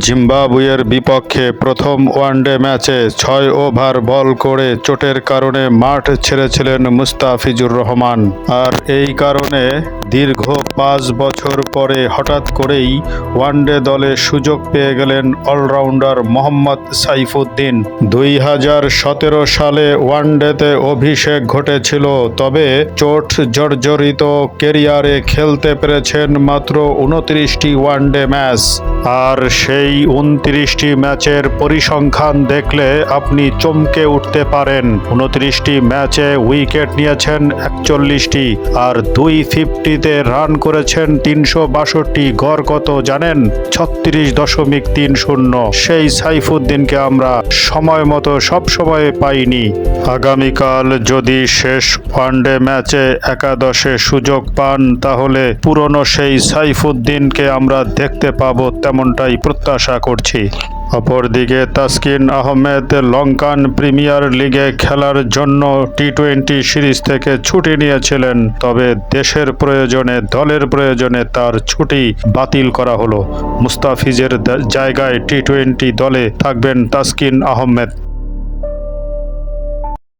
জিম্বাবুয়ের বিপক্ষে প্রথম ওয়ানডে ম্যাচে ৬ ওভার বল করে চোটের কারণে মাঠ ছেড়েছিলেন মুস্তাফিজুর রহমান। আর এই কারণে দীর্ঘ ৫ বছর পরে হঠাৎ করেই ওয়ানডে দলে সুযোগ পেয়ে গেলেন অলরাউন্ডার মোহাম্মদ সাইফুদ্দিন। ২০১৭ সালে ওয়ানডেতে অভিষেক ঘটেছিল, তবে চোট জর্জরিত কেরিয়ারে খেলতে পেরেছেন মাত্র ২৯টি ওয়ানডে ম্যাচ। আর সেই ২৯টি ম্যাচের পরিসংখ্যান দেখলে আপনি চমকে উঠতে পারেন। ২৯টি ম্যাচে উইকেট নিয়েছেন ৪১টি, আর ২50-তে রান করেছেন ৩৬২। গড় কত জানেন? ৩৬.৩০। সেই সাইফুদ্দিনকে আমরা সময় মতো সবসময় পাইনি। আগামীকাল যদি শেষ ওয়ানডে ম্যাচে একাদশে সুযোগ পান, তাহলে পুরনো সেই সাইফুদ্দিনকে আমরা দেখতে পাবো, তেমনটাই প্রত্যাশা করছি। অপরদিকে তাসকিন আহমেদ লঙ্কান প্রিমিয়ার লিগে খেলার জন্য টি-20 সিরিজ থেকে ছুটি নিয়েছিলেন, তবে দেশের প্রয়োজনে, দলের প্রয়োজনে তার ছুটি বাতিল করা হলো। মুস্তাফিজের জায়গায় টি-20 দলে থাকবেন তাসকিন আহমেদ।